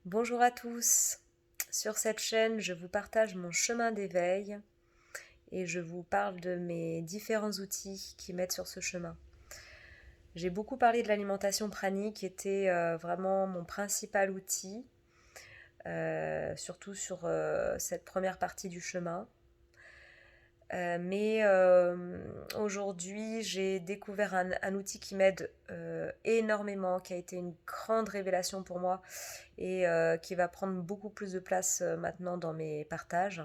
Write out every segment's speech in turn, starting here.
Bonjour à tous. Sur cette chaîne, je vous partage mon chemin d'éveil et je vous parle de mes différents outils qui m'aident sur ce chemin. J'ai beaucoup parlé de l'alimentation pranique qui était vraiment mon principal outil, surtout sur cette première partie du chemin. Mais aujourd'hui, j'ai découvert un outil qui m'aide énormément, qui a été une grande révélation pour moi et qui va prendre beaucoup plus de place maintenant dans mes partages.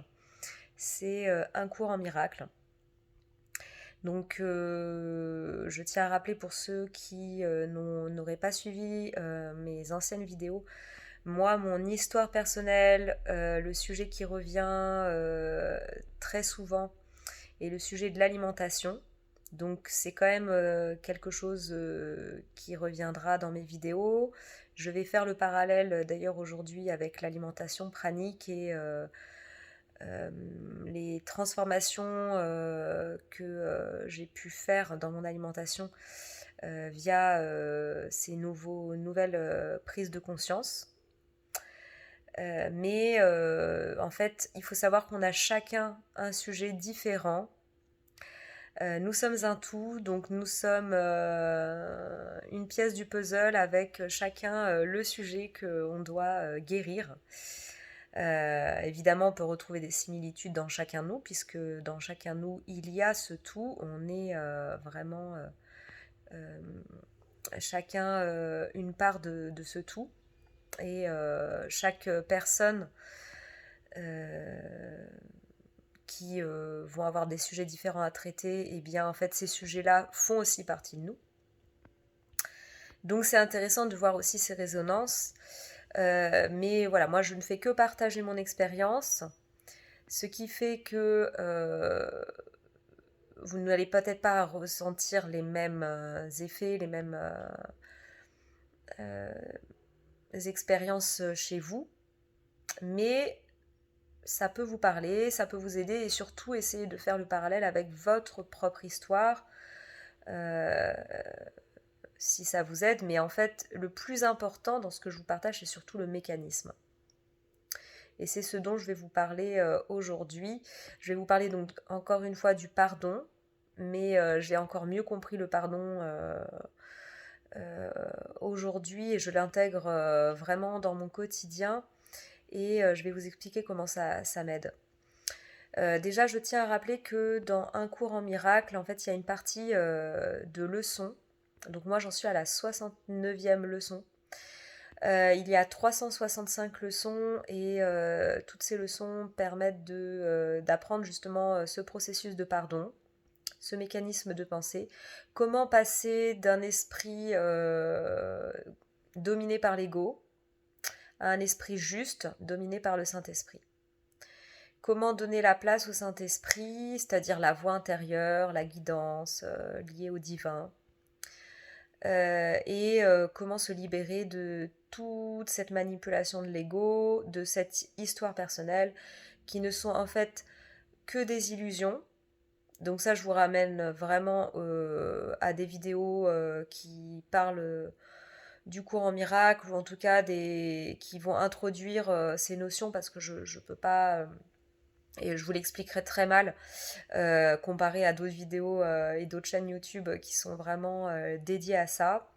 C'est un cours en miracle. Donc je tiens à rappeler pour ceux qui n'auraient pas suivi mes anciennes vidéos, moi, mon histoire personnelle, le sujet qui revient très souvent est le sujet de l'alimentation. Donc c'est quand même quelque chose qui reviendra dans mes vidéos. Je vais faire le parallèle d'ailleurs aujourd'hui avec l'alimentation pranique et les transformations que j'ai pu faire dans mon alimentation via ces nouvelles prises de conscience. Mais en fait, il faut savoir qu'on a chacun un sujet différent. Nous sommes un tout, donc nous sommes une pièce du puzzle avec chacun le sujet qu'on doit guérir. Évidemment, on peut retrouver des similitudes dans chacun de nous, puisque dans chacun de nous, il y a ce tout. On est vraiment euh, chacun une part de ce tout. Et chaque personne qui vont avoir des sujets différents à traiter, et bien en fait ces sujets-là font aussi partie de nous. Donc c'est intéressant de voir aussi ces résonances. Mais voilà, moi je ne fais que partager mon expérience, ce qui fait que vous n'allez peut-être pas ressentir les mêmes effets, les mêmes euh, expériences chez vous, mais ça peut vous parler, ça peut vous aider et surtout essayer de faire le parallèle avec votre propre histoire euh, si ça vous aide. Mais en fait, le plus important dans ce que je vous partage, c'est surtout le mécanisme. Et c'est ce dont je vais vous parler aujourd'hui. Je vais vous parler donc encore une fois du pardon, mais j'ai encore mieux compris le pardon aujourd'hui et je l'intègre vraiment dans mon quotidien et je vais vous expliquer comment ça m'aide. Déjà, je tiens à rappeler que dans un cours en miracle, en fait, il y a une partie de leçons. Donc moi, j'en suis à la 69e leçon. Il y a 365 leçons et toutes ces leçons permettent d'apprendre justement ce processus de pardon, ce mécanisme de pensée, comment passer d'un esprit dominé par l'ego à un esprit juste dominé par le Saint-Esprit. Comment donner la place au Saint-Esprit, c'est-à-dire la voix intérieure, la guidance liée au divin, et comment se libérer de toute cette manipulation de l'ego, de cette histoire personnelle, qui ne sont en fait que des illusions. Donc ça, je vous ramène vraiment à des vidéos qui parlent du cours en miracle, ou en tout cas qui vont introduire ces notions, parce que je peux pas... et je vous l'expliquerai très mal, comparé à d'autres vidéos et d'autres chaînes YouTube qui sont vraiment dédiées à ça.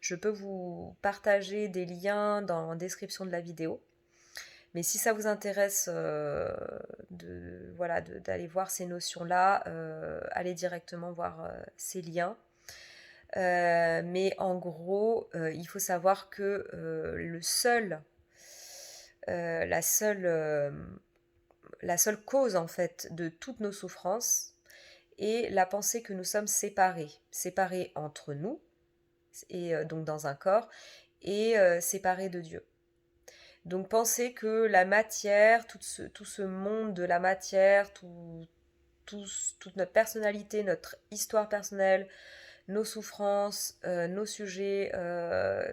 Je peux vous partager des liens dans la description de la vidéo. Mais si ça vous intéresse d'aller voir ces notions-là, allez directement voir ces liens. Mais en gros, il faut savoir que la seule cause en fait de toutes nos souffrances est la pensée que nous sommes séparés entre nous, et donc dans un corps, et séparés de Dieu. Donc pensez que la matière, tout ce monde de la matière, toute notre personnalité, notre histoire personnelle, nos souffrances, nos sujets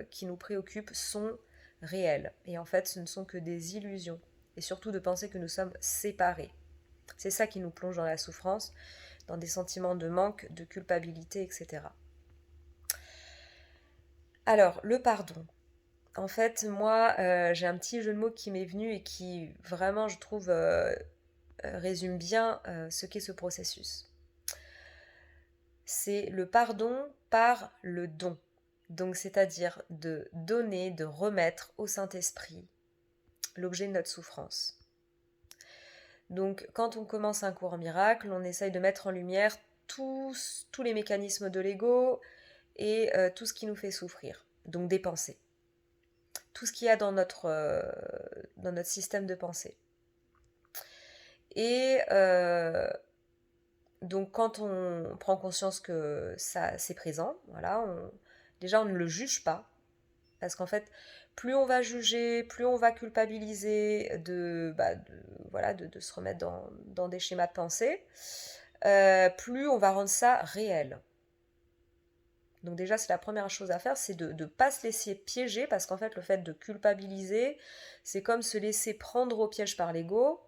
qui nous préoccupent sont réels. Et en fait, ce ne sont que des illusions. Et surtout de penser que nous sommes séparés. C'est ça qui nous plonge dans la souffrance, dans des sentiments de manque, de culpabilité, etc. Alors, le pardon. En fait, moi, j'ai un petit jeu de mots qui m'est venu et qui vraiment, je trouve, résume bien ce qu'est ce processus. C'est le pardon par le don. Donc, c'est-à-dire de donner, de remettre au Saint-Esprit l'objet de notre souffrance. Donc, quand on commence un cours en miracle, on essaye de mettre en lumière tous les mécanismes de l'ego et tout ce qui nous fait souffrir. Donc, des pensées. Tout ce qu'il y a dans notre système de pensée. Et donc, quand on prend conscience que ça c'est présent, voilà, déjà on ne le juge pas, parce qu'en fait, plus on va juger, plus on va culpabiliser de se remettre dans des schémas de pensée, plus on va rendre ça réel. Donc déjà, c'est la première chose à faire, c'est de ne pas se laisser piéger, parce qu'en fait, le fait de culpabiliser, c'est comme se laisser prendre au piège par l'ego,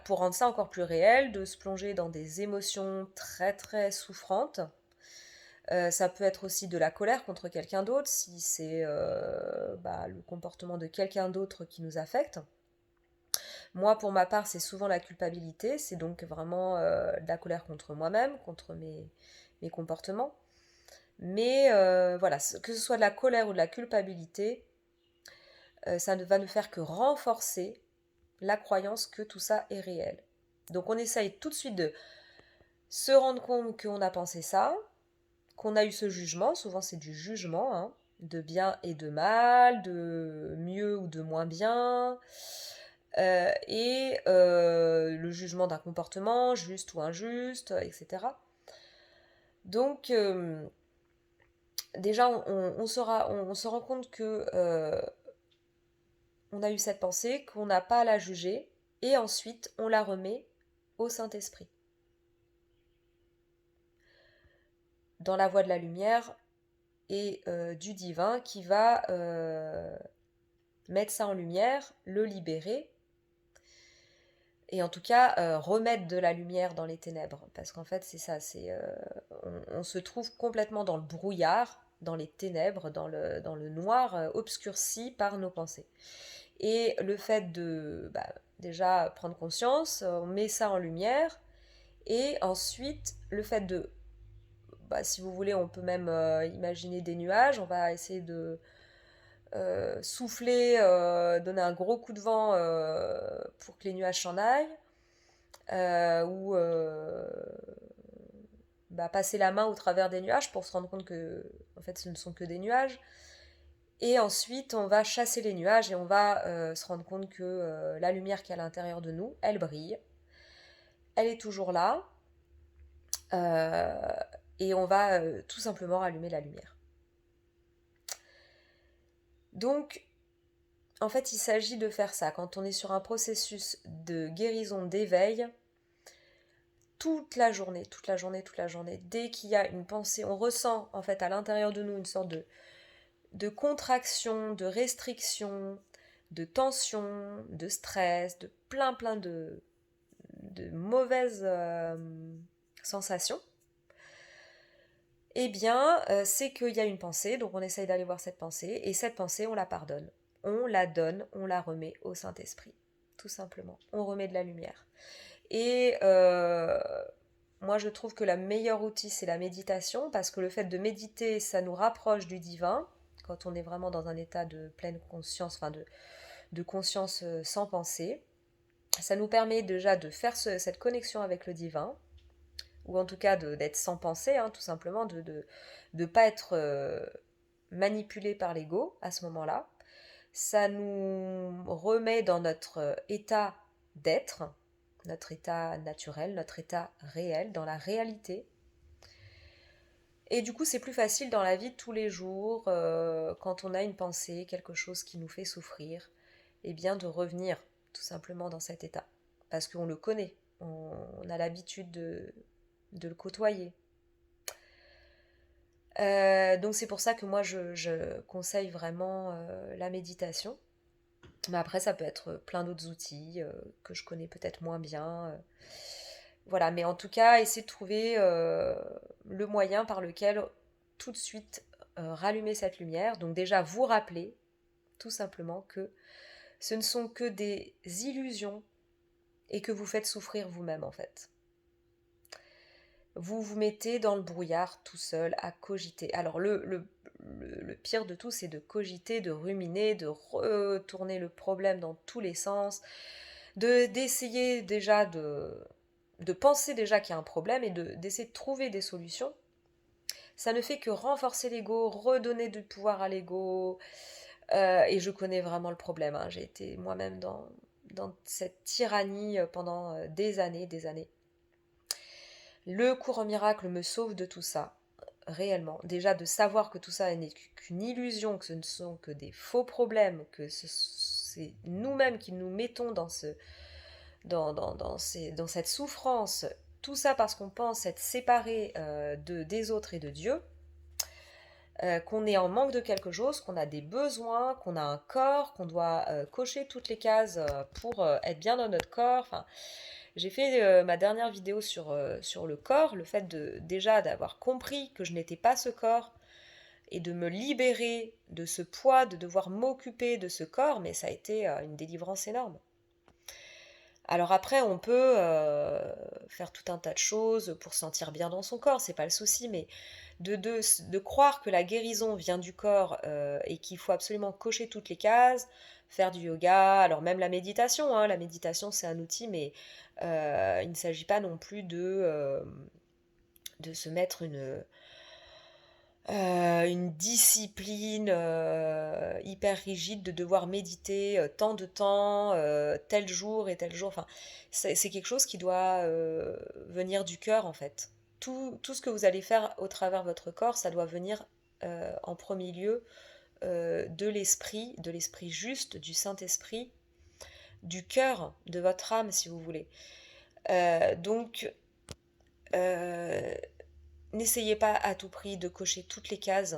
pour rendre ça encore plus réel, de se plonger dans des émotions très très souffrantes. Ça peut être aussi de la colère contre quelqu'un d'autre, si c'est le comportement de quelqu'un d'autre qui nous affecte. Moi, pour ma part, c'est souvent la culpabilité, c'est donc vraiment de la colère contre moi-même, contre mes comportements. Mais voilà, que ce soit de la colère ou de la culpabilité, ça ne va ne faire que renforcer la croyance que tout ça est réel. Donc on essaye tout de suite de se rendre compte qu'on a pensé ça, qu'on a eu ce jugement, souvent c'est du jugement, hein, de bien et de mal, de mieux ou de moins bien, et le jugement d'un comportement, juste ou injuste, etc. Donc déjà on se rend compte que on a eu cette pensée, qu'on n'a pas à la juger, et ensuite on la remet au Saint-Esprit. Dans la voie de la lumière et du divin qui va mettre ça en lumière, le libérer, et en tout cas remettre de la lumière dans les ténèbres. Parce qu'en fait c'est ça, on se trouve complètement dans le brouillard, dans les ténèbres, dans le noir, obscurci par nos pensées. Et le fait de déjà prendre conscience, on met ça en lumière, et ensuite le fait de, si vous voulez, on peut même imaginer des nuages, on va essayer de souffler, donner un gros coup de vent pour que les nuages s'en aillent, ou passer la main au travers des nuages pour se rendre compte que en fait ce ne sont que des nuages. Et ensuite, on va chasser les nuages et on va se rendre compte que la lumière qui est à l'intérieur de nous, elle brille. Elle est toujours là. euh, et on va tout simplement rallumer la lumière. Donc, en fait, il s'agit de faire ça. Quand on est sur un processus de guérison, d'éveil, toute la journée, toute la journée, toute la journée, dès qu'il y a une pensée, on ressent en fait à l'intérieur de nous une sorte de contraction, de restriction, de tension, de stress, de plein de mauvaises sensations, eh bien, c'est qu'il y a une pensée, donc on essaye d'aller voir cette pensée, et cette pensée, on la pardonne. On la donne, on la remet au Saint-Esprit, tout simplement. On remet de la lumière. Et moi, je trouve que le meilleur outil, c'est la méditation, parce que le fait de méditer, ça nous rapproche du divin, quand on est vraiment dans un état de pleine conscience, enfin de conscience sans pensée. Ça nous permet déjà de faire cette connexion avec le divin, ou en tout cas d'être sans pensée, hein, tout simplement, de ne pas être manipulé par l'ego à ce moment-là. Ça nous remet dans notre état d'être, notre état naturel, notre état réel, dans la réalité. Et du coup, c'est plus facile dans la vie de tous les jours, quand on a une pensée, quelque chose qui nous fait souffrir, et bien de revenir tout simplement dans cet état. Parce qu'on le connaît, on a l'habitude de le côtoyer. Donc c'est pour ça que moi je conseille vraiment la méditation. Mais après ça peut être plein d'autres outils que je connais peut-être moins bien. Voilà, mais en tout cas, essayez de trouver le moyen par lequel tout de suite rallumer cette lumière. Donc déjà, vous rappeler tout simplement que ce ne sont que des illusions et que vous faites souffrir vous-même en fait. Vous vous mettez dans le brouillard tout seul à cogiter. Alors le pire de tout, c'est de cogiter, de ruminer, de retourner le problème dans tous les sens, d'essayer déjà de penser déjà qu'il y a un problème et d'essayer de trouver des solutions. Ça ne fait que renforcer l'ego, redonner du pouvoir à l'ego. Et je connais vraiment le problème, hein. J'ai été moi-même dans cette tyrannie pendant des années, des années. Le cours en miracle me sauve de tout ça, réellement. Déjà de savoir que tout ça n'est qu'une illusion, que ce ne sont que des faux problèmes, que c'est nous-mêmes qui nous mettons dans cette souffrance, tout ça parce qu'on pense être séparés des autres et de Dieu, qu'on est en manque de quelque chose, qu'on a des besoins, qu'on a un corps, qu'on doit cocher toutes les cases pour être bien dans notre corps. Enfin, j'ai fait ma dernière vidéo sur le corps, le fait déjà d'avoir compris que je n'étais pas ce corps et de me libérer de ce poids, de devoir m'occuper de ce corps, mais ça a été une délivrance énorme. Alors après, on peut faire tout un tas de choses pour se sentir bien dans son corps, c'est pas le souci, mais de croire que la guérison vient du corps et qu'il faut absolument cocher toutes les cases, faire du yoga, alors même la méditation, hein, la méditation c'est un outil, mais il ne s'agit pas non plus de se mettre une discipline hyper rigide de devoir méditer tant de temps, tel jour et tel jour. Enfin, c'est quelque chose qui doit venir du cœur en fait. Tout ce que vous allez faire au travers de votre corps, ça doit venir en premier lieu de l'esprit juste, du Saint-Esprit, du cœur, de votre âme si vous voulez. Donc, n'essayez pas à tout prix de cocher toutes les cases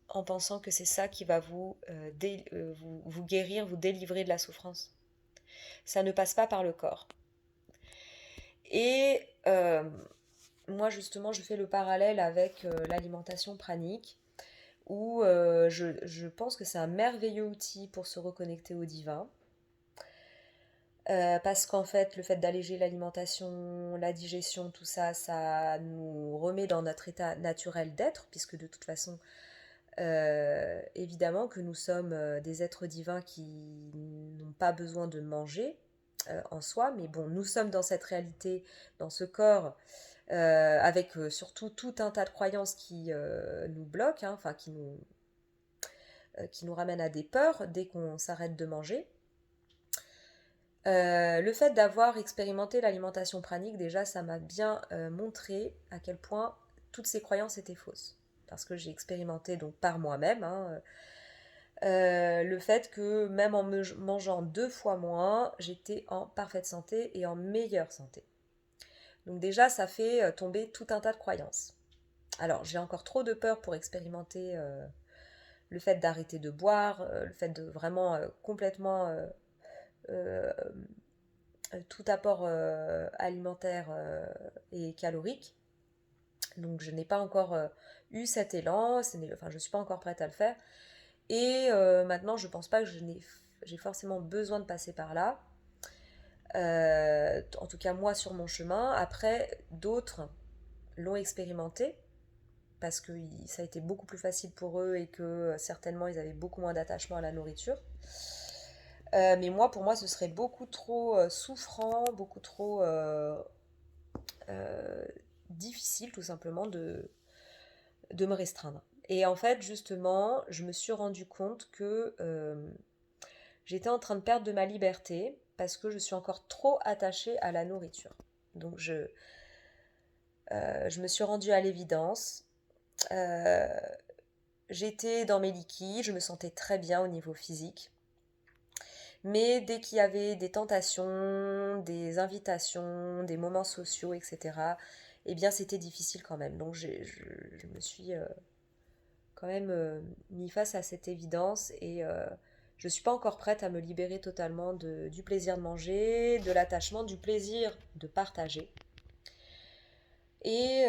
en pensant que c'est ça qui va vous guérir, vous délivrer de la souffrance. Ça ne passe pas par le corps. Et moi justement, je fais le parallèle avec l'alimentation pranique, où je pense que c'est un merveilleux outil pour se reconnecter au divin. Parce qu'en fait, le fait d'alléger l'alimentation, la digestion, tout ça, ça nous remet dans notre état naturel d'être, puisque de toute façon, évidemment que nous sommes des êtres divins qui n'ont pas besoin de manger en soi, mais bon, nous sommes dans cette réalité, dans ce corps, avec surtout tout un tas de croyances qui nous bloquent, hein, enfin qui nous ramènent à des peurs dès qu'on s'arrête de manger. Le fait d'avoir expérimenté l'alimentation pranique, déjà, ça m'a bien montré à quel point toutes ces croyances étaient fausses. Parce que j'ai expérimenté donc par moi-même hein, le fait que même en mangeant 2 fois moins, j'étais en parfaite santé et en meilleure santé. Donc déjà, ça fait tomber tout un tas de croyances. Alors, j'ai encore trop de peur pour expérimenter le fait d'arrêter de boire, le fait de vraiment complètement euh, tout apport alimentaire et calorique. Donc je n'ai pas encore eu cet élan, enfin je ne suis pas encore prête à le faire. Et maintenant je ne pense pas que j'ai forcément besoin de passer par là. En tout cas moi sur mon chemin. Après d'autres l'ont expérimenté parce que ça a été beaucoup plus facile pour eux et que certainement ils avaient beaucoup moins d'attachement à la nourriture. Mais moi, pour moi, ce serait beaucoup trop souffrant, beaucoup trop euh, difficile, tout simplement, de me restreindre. Et en fait, justement, je me suis rendu compte que j'étais en train de perdre de ma liberté parce que je suis encore trop attachée à la nourriture. Donc, je me suis rendue à l'évidence. Euh, J'étais dans mes liquides, je me sentais très bien au niveau physique. Mais dès qu'il y avait des tentations, des invitations, des moments sociaux, etc., eh bien c'était difficile quand même. Donc je me suis quand même mis face à cette évidence et je ne suis pas encore prête à me libérer totalement du plaisir de manger, de l'attachement, du plaisir de partager. Et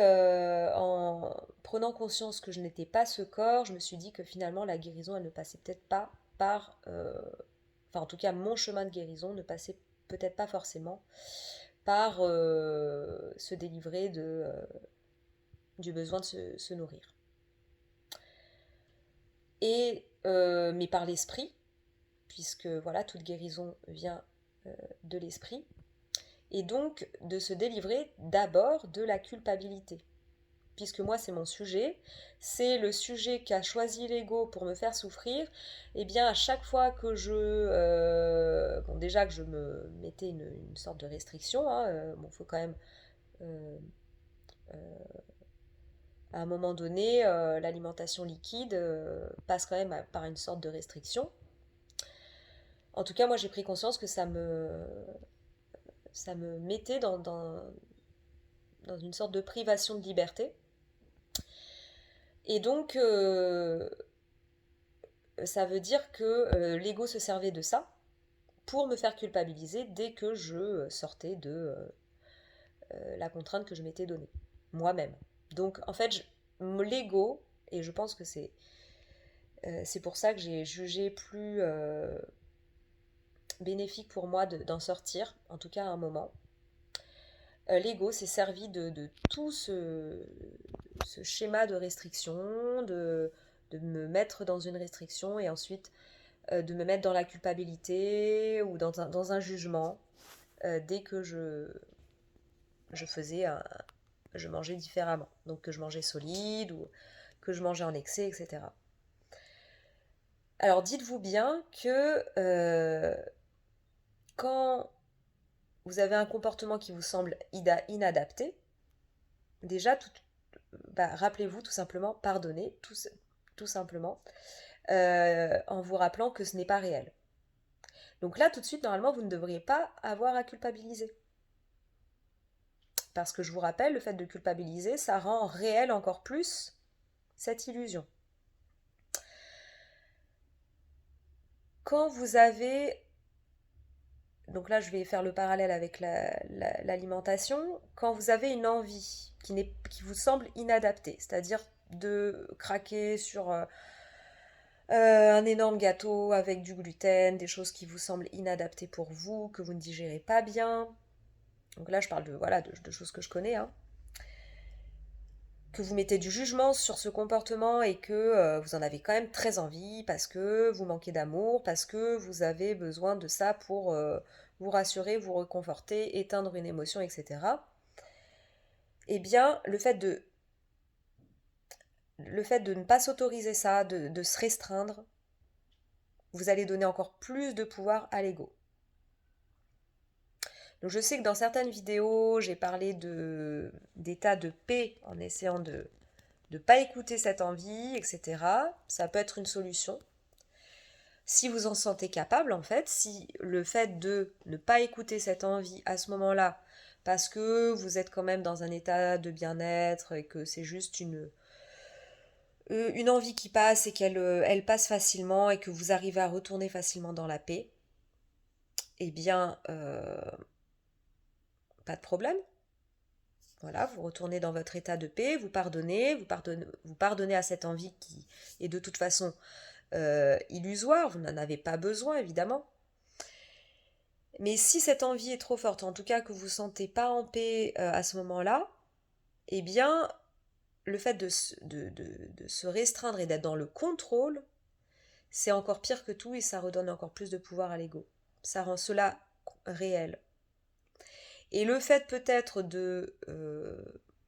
en prenant conscience que je n'étais pas ce corps, je me suis dit que finalement la guérison, elle ne passait peut-être pas par... enfin en tout cas mon chemin de guérison ne passait peut-être pas forcément par se délivrer du besoin de se nourrir. Et, mais par l'esprit, puisque voilà, toute guérison vient de l'esprit, et donc de se délivrer d'abord de la culpabilité. Puisque moi c'est mon sujet, c'est le sujet qu'a choisi l'ego pour me faire souffrir, et bien à chaque fois que bon, déjà que je me mettais une sorte de restriction, hein, bon, faut quand même... euh, à un moment donné, l'alimentation liquide passe quand même par une sorte de restriction. En tout cas, moi j'ai pris conscience que ça me mettait dans une sorte de privation de liberté. Et donc, ça veut dire que l'ego se servait de ça pour me faire culpabiliser dès que je sortais de la contrainte que je m'étais donnée, moi-même. Donc, en fait, l'ego, et je pense que c'est pour ça que j'ai jugé plus bénéfique pour moi d'en sortir, en tout cas à un moment. L'ego s'est servi de tout ce schéma de restriction, de me mettre dans une restriction et ensuite de me mettre dans la culpabilité ou dans un jugement dès que je faisais je mangeais différemment. Donc que je mangeais solide ou que je mangeais en excès, etc. Alors dites-vous bien que quand vous avez un comportement qui vous semble inadapté, déjà, rappelez-vous tout simplement, pardonnez, tout simplement, en vous rappelant que ce n'est pas réel. Donc là, tout de suite, normalement, vous ne devriez pas avoir à culpabiliser. Parce que je vous rappelle, le fait de culpabiliser, ça rend réel encore plus cette illusion. Quand vous avez... Donc là, je vais faire le parallèle avec l'alimentation. Quand vous avez une envie qui vous semble inadaptée, c'est-à-dire de craquer sur un énorme gâteau avec du gluten, des choses qui vous semblent inadaptées pour vous, que vous ne digérez pas bien. Donc là, je parle de choses que je connais, hein. Que vous mettez du jugement sur ce comportement et que vous en avez quand même très envie parce que vous manquez d'amour, parce que vous avez besoin de ça pour vous rassurer, vous réconforter, éteindre une émotion, etc. Eh bien, le fait de ne pas s'autoriser ça, de se restreindre, vous allez donner encore plus de pouvoir à l'ego. Donc je sais que dans certaines vidéos, j'ai parlé d'état de paix en essayant de ne pas écouter cette envie, etc. Ça peut être une solution. Si vous en sentez capable, en fait, si le fait de ne pas écouter cette envie à ce moment-là, parce que vous êtes quand même dans un état de bien-être et que c'est juste une envie qui passe et elle passe facilement et que vous arrivez à retourner facilement dans la paix, eh bien, pas de problème. Voilà, vous retournez dans votre état de paix, vous pardonnez à cette envie qui est de toute façon illusoire, vous n'en avez pas besoin évidemment. Mais si cette envie est trop forte, en tout cas que vous ne vous sentez pas en paix à ce moment-là, eh bien, le fait de se restreindre et d'être dans le contrôle, c'est encore pire que tout et ça redonne encore plus de pouvoir à l'ego. Ça rend cela réel. Et le fait peut-être de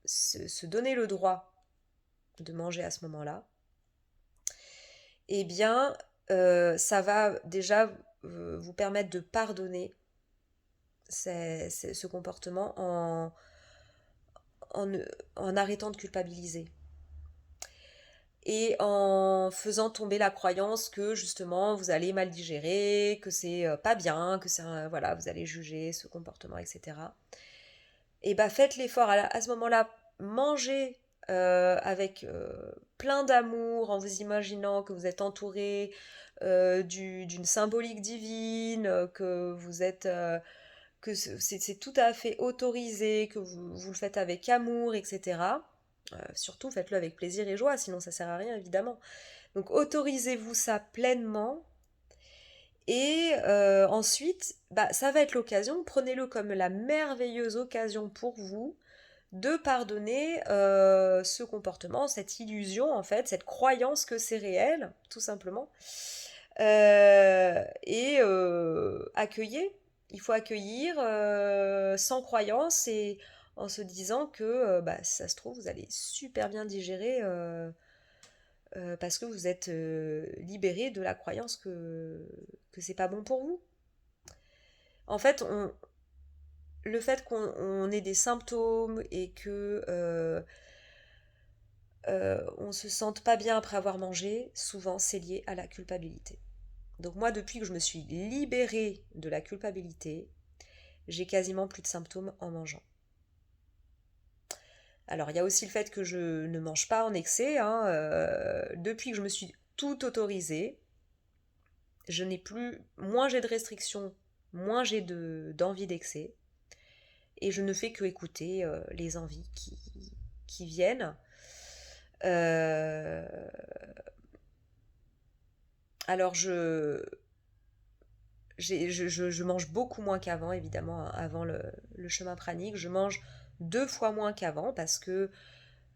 se donner le droit de manger à ce moment-là, eh bien, ça va déjà vous permettre de pardonner ce comportement en, en arrêtant de culpabiliser. Et en faisant tomber la croyance que justement vous allez mal digérer, que c'est pas bien, que voilà, vous allez juger ce comportement, etc. Et bah faites l'effort à ce moment-là, mangez avec plein d'amour, en vous imaginant que vous êtes entouré d'une symbolique divine, que vous êtes que c'est tout à fait autorisé, que vous le faites avec amour, etc. Surtout faites-le avec plaisir et joie, sinon ça sert à rien évidemment. Donc autorisez-vous ça pleinement. Et ensuite, bah, ça va être l'occasion, prenez-le comme la merveilleuse occasion pour vous de pardonner ce comportement, cette illusion en fait, cette croyance que c'est réel, tout simplement. Accueillir. Il faut accueillir sans croyance et en se disant que bah, si ça se trouve, vous allez super bien digérer parce que vous êtes libéré de la croyance que c'est pas bon pour vous. En fait, le fait qu'on ait des symptômes et que on se sente pas bien après avoir mangé, souvent c'est lié à la culpabilité. Donc moi, depuis que je me suis libérée de la culpabilité, j'ai quasiment plus de symptômes en mangeant. Alors il y a aussi le fait que je ne mange pas en excès, hein, depuis que je me suis tout autorisée, je n'ai plus, moins j'ai de restrictions, moins j'ai d'envie d'excès, et je ne fais que écouter les envies qui viennent. Euh, alors je mange beaucoup moins qu'avant, évidemment, avant le chemin pranique. Je mange 2 fois moins qu'avant parce que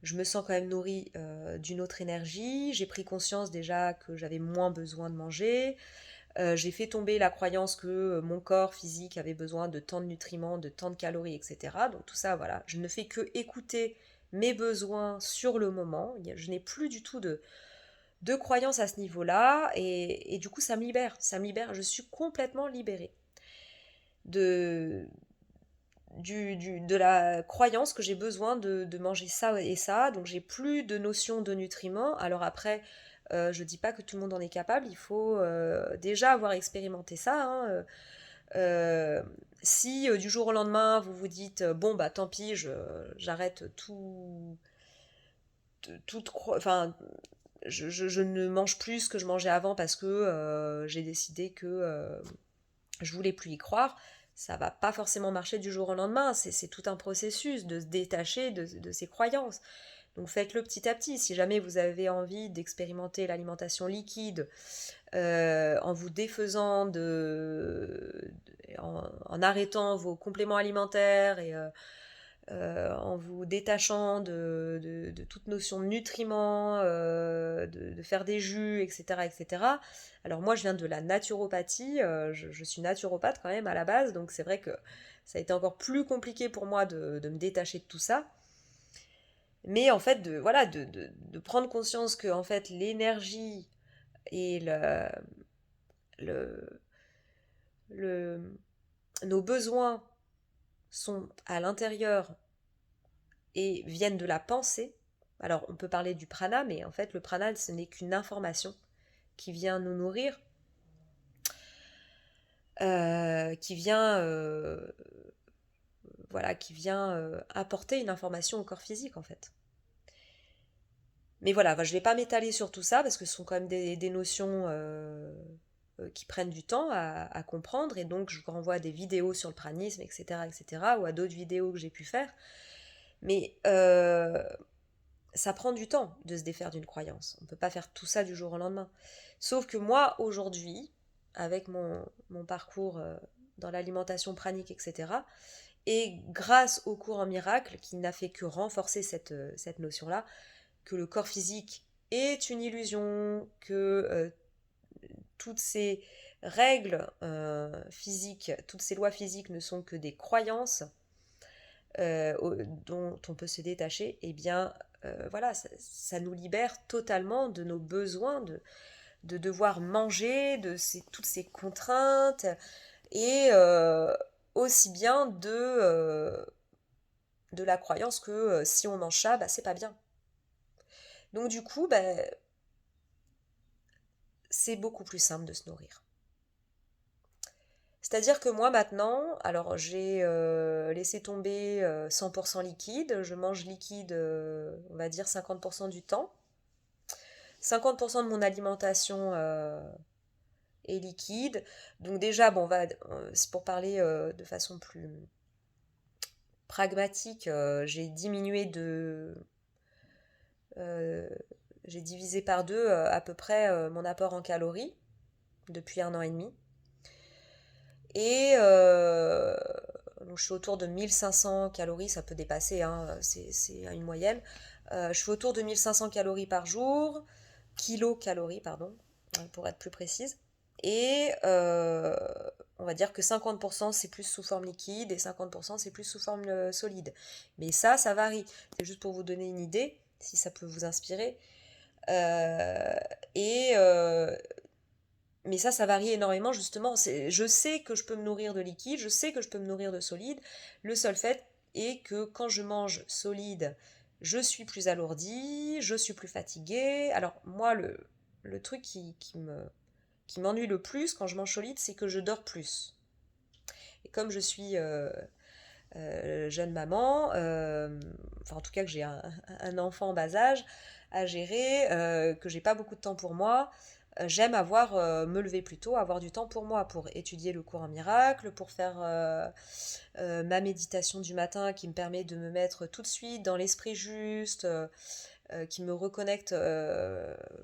je me sens quand même nourrie d'une autre énergie. J'ai pris conscience déjà que j'avais moins besoin de manger. J'ai fait tomber la croyance que mon corps physique avait besoin de tant de nutriments, de tant de calories, etc. Donc tout ça, voilà, je ne fais que écouter mes besoins sur le moment. Je n'ai plus du tout de croyance à ce niveau-là et du coup ça me libère, je suis complètement libérée de, de la croyance que j'ai besoin de manger ça et ça, donc j'ai plus de notion de nutriments. Alors après, je dis pas que tout le monde en est capable, il faut déjà avoir expérimenté ça, hein, si du jour au lendemain vous vous dites bon bah tant pis, j'arrête enfin je ne mange plus ce que je mangeais avant parce que j'ai décidé que je voulais plus y croire, ça va pas forcément marcher du jour au lendemain. C'est tout un processus de se détacher de ses croyances. Donc faites-le petit à petit. Si jamais vous avez envie d'expérimenter l'alimentation liquide en vous défaisant en arrêtant vos compléments alimentaires et en vous détachant de toute notion de nutriments, de faire des jus, etc., etc. Alors moi, je viens de la naturopathie, je suis naturopathe quand même à la base, donc c'est vrai que ça a été encore plus compliqué pour moi de me détacher de tout ça. Mais en fait, voilà, de prendre conscience que en fait, l'énergie et le, le, nos besoins sont à l'intérieur et viennent de la pensée. Alors on peut parler du prana, mais en fait le prana ce n'est qu'une information qui vient nous nourrir, qui vient voilà, qui vient apporter une information au corps physique en fait. Mais voilà, je ne vais pas m'étaler sur tout ça parce que ce sont quand même des notions qui prennent du temps à comprendre et donc je vous renvoie à des vidéos sur le pranisme, etc., etc., ou à d'autres vidéos que j'ai pu faire. Mais ça prend du temps de se défaire d'une croyance. On ne peut pas faire tout ça du jour au lendemain. Sauf que moi, aujourd'hui, avec mon parcours dans l'alimentation pranique, etc., et grâce au cours en miracle, qui n'a fait que renforcer cette notion-là, que le corps physique est une illusion, que toutes ces règles physiques, toutes ces lois physiques ne sont que des croyances dont on peut se détacher, et eh bien voilà, ça nous libère totalement de nos besoins de devoir manger, toutes ces contraintes, et aussi bien de la croyance que si on mange ça, bah, c'est pas bien. Donc du coup, bah, c'est beaucoup plus simple de se nourrir. C'est-à-dire que moi maintenant, alors j'ai laissé tomber 100% liquide, je mange liquide, on va dire 50% du temps. 50% de mon alimentation et liquide. Donc déjà, bon, c'est pour parler de façon plus pragmatique, euh, j'ai divisé par deux à peu près mon apport en calories depuis 1 an et demi. Et donc je suis autour de 1500 calories, ça peut dépasser, hein, c'est une moyenne. Je suis autour de 1500 calories par jour, kilocalories, pardon, pour être plus précise. Et on va dire que 50% c'est plus sous forme liquide et 50% c'est plus sous forme solide. Mais ça varie. C'est juste pour vous donner une idée, si ça peut vous inspirer. Euh, et mais ça varie énormément justement. Je sais que je peux me nourrir de liquide, je sais que je peux me nourrir de solide. Le seul fait est que quand je mange solide, je suis plus alourdie, je suis plus fatiguée. Alors moi, le truc qui m'ennuie le plus quand je mange solide, c'est que je dors plus. Et comme je suis jeune maman, enfin en tout cas que j'ai un enfant en bas âge à gérer, que j'ai pas beaucoup de temps pour moi, j'aime me lever plus tôt, avoir du temps pour moi, pour étudier le cours en miracle, pour faire ma méditation du matin qui me permet de me mettre tout de suite dans l'esprit juste, qui me reconnecte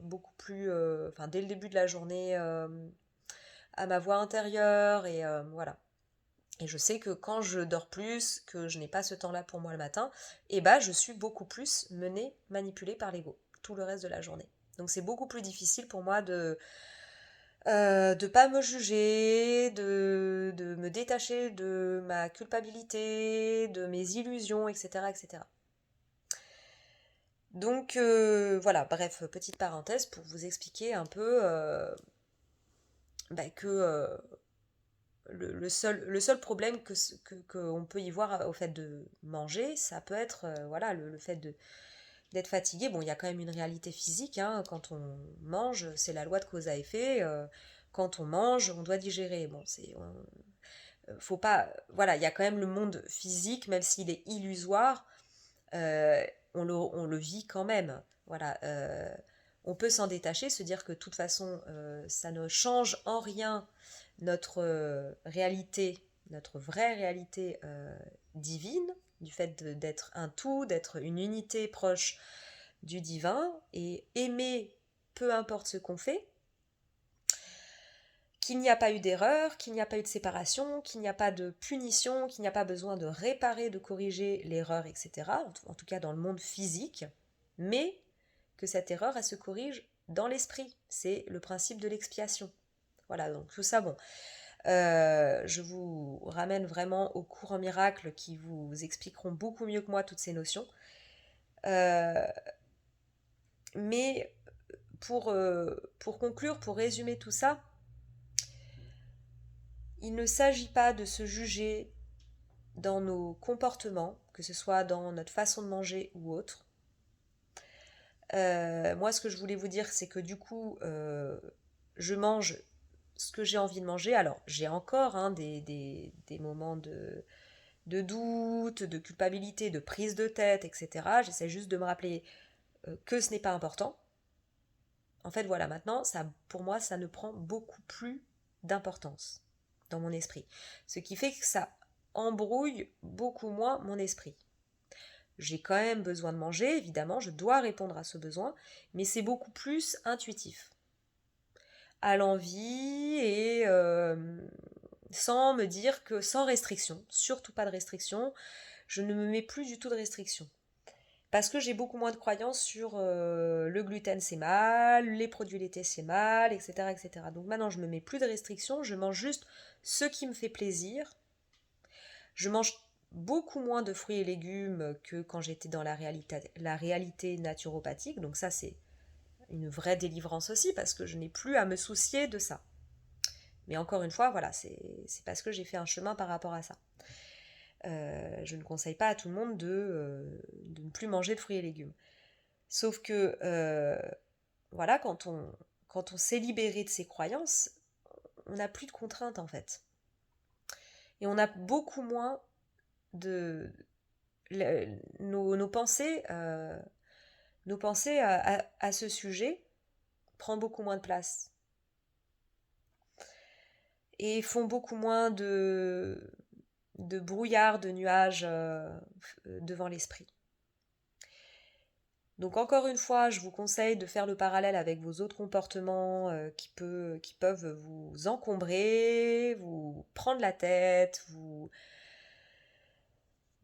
beaucoup plus, enfin dès le début de la journée, à ma voix intérieure, et voilà. Et je sais que quand je dors plus, que je n'ai pas ce temps-là pour moi le matin, et bah je suis beaucoup plus menée, manipulée par l'ego tout le reste de la journée. Donc c'est beaucoup plus difficile pour moi de pas me juger, de me détacher de ma culpabilité, de mes illusions, etc. etc. Donc voilà, bref, petite parenthèse pour vous expliquer un peu que le seul problème que on peut y voir au fait de manger, ça peut être voilà, le fait d'être fatigué. Bon, il y a quand même une réalité physique, hein, quand on mange, c'est la loi de cause à effet. Quand on mange, on doit digérer. Bon, faut pas. Voilà, il y a quand même le monde physique, même s'il est illusoire, euh, on le vit quand même. Voilà, on peut s'en détacher, se dire que de toute façon, ça ne change en rien notre réalité, notre vraie réalité divine, du fait d'être un tout, d'être une unité proche du divin, et aimer peu importe ce qu'on fait, qu'il n'y a pas eu d'erreur, qu'il n'y a pas eu de séparation, qu'il n'y a pas de punition, qu'il n'y a pas besoin de réparer, de corriger l'erreur, etc. En tout cas dans le monde physique, mais que cette erreur, elle se corrige dans l'esprit. C'est le principe de l'expiation. Voilà, donc tout ça, bon. Je vous ramène vraiment aux cours en miracle qui vous expliqueront beaucoup mieux que moi toutes ces notions. Euh, mais pour conclure, pour résumer tout ça, il ne s'agit pas de se juger dans nos comportements, que ce soit dans notre façon de manger ou autre. Moi, ce que je voulais vous dire, c'est que du coup, je mange ce que j'ai envie de manger. Alors, j'ai encore des moments de doute, de culpabilité, de prise de tête, etc. J'essaie juste de me rappeler que ce n'est pas important. En fait, voilà, maintenant, ça, pour moi, ça ne prend beaucoup plus d'importance dans mon esprit. Ce qui fait que ça embrouille beaucoup moins mon esprit. J'ai quand même besoin de manger, évidemment, je dois répondre à ce besoin, mais c'est beaucoup plus intuitif. À l'envie et sans me dire que, sans restriction, surtout pas de restriction, je ne me mets plus du tout de restriction. Parce que j'ai beaucoup moins de croyances sur le gluten c'est mal, les produits laitiers c'est mal, etc., etc. Donc maintenant je me mets plus de restrictions, je mange juste ce qui me fait plaisir. Je mange beaucoup moins de fruits et légumes que quand j'étais dans la réalité naturopathique. Donc ça c'est une vraie délivrance aussi parce que je n'ai plus à me soucier de ça. Mais encore une fois, voilà, c'est parce que j'ai fait un chemin par rapport à ça. Je ne conseille pas à tout le monde de ne plus manger de fruits et légumes. Sauf que, voilà, quand on s'est libéré de ses croyances, on n'a plus de contraintes en fait. Et on a beaucoup moins de... nos pensées, à ce sujet prend beaucoup moins de place. et font beaucoup moins de brouillard, de nuages devant l'esprit. Donc encore une fois, je vous conseille de faire le parallèle avec vos autres comportements qui peuvent vous encombrer, vous prendre la tête,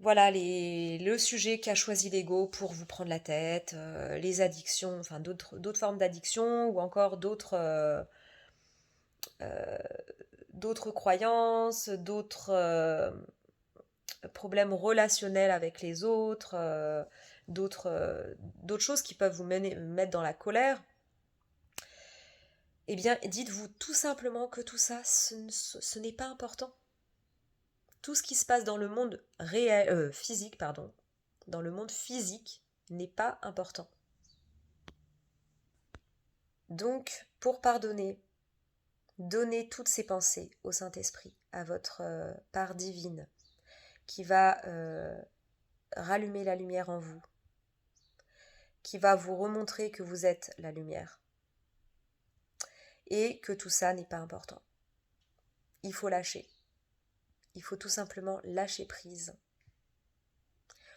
voilà le sujet qu'a choisi l'ego pour vous prendre la tête, les addictions, enfin d'autres formes d'addiction ou encore euh, d'autres croyances, d'autres problèmes relationnels avec les autres, d'autres choses qui peuvent vous mettre dans la colère. Eh bien, dites-vous tout simplement que tout ça, ce n'est pas important. Tout ce qui se passe dans le monde physique, pardon, dans le monde physique, n'est pas important. Donc, pour pardonner, donnez toutes ces pensées au Saint-Esprit, à votre part divine, qui va rallumer la lumière en vous, qui va vous remontrer que vous êtes la lumière et que tout ça n'est pas important. Il faut lâcher. Il faut tout simplement lâcher prise.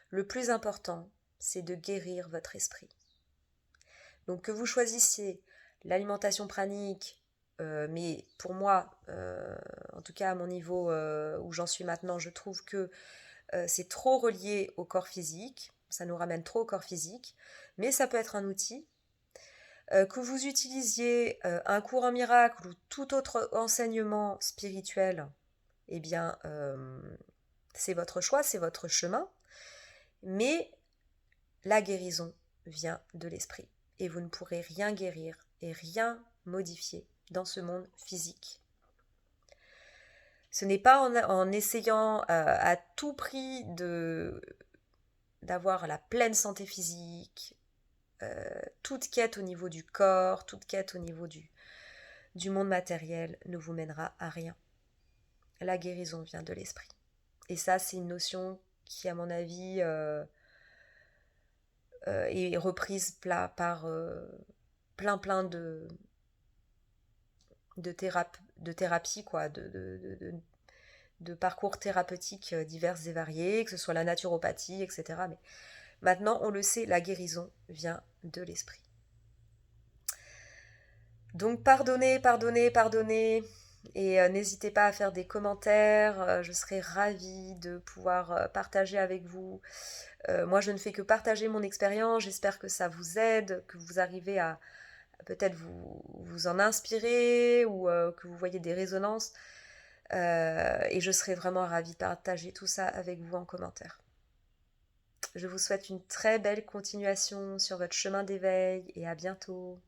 Le plus important, c'est de guérir votre esprit. Donc que vous choisissiez l'alimentation pranique, mais pour moi, en tout cas à mon niveau où j'en suis maintenant, je trouve que c'est trop relié au corps physique, ça nous ramène trop au corps physique, mais ça peut être un outil. Que vous utilisiez un cours en miracle ou tout autre enseignement spirituel, eh bien, c'est votre choix, c'est votre chemin, mais la guérison vient de l'esprit. Et vous ne pourrez rien guérir et rien modifier dans ce monde physique. Ce n'est pas en essayant à tout prix d'avoir la pleine santé physique, toute quête au niveau du corps, toute quête au niveau du monde matériel ne vous mènera à rien. La guérison vient de l'esprit. Et ça, c'est une notion qui, à mon avis, est reprise par plein de thérapies, quoi, de parcours thérapeutiques divers et variés, que ce soit la naturopathie, etc. Mais maintenant, on le sait, la guérison vient de l'esprit. Donc pardonnez, pardonnez, pardonnez. Et n'hésitez pas à faire des commentaires, je serai ravie de pouvoir partager avec vous. Moi, je ne fais que partager mon expérience, j'espère que ça vous aide, que vous arrivez à peut-être vous en inspirer ou que vous voyez des résonances. Et je serai vraiment ravie de partager tout ça avec vous en commentaire. Je vous souhaite une très belle continuation sur votre chemin d'éveil et à bientôt.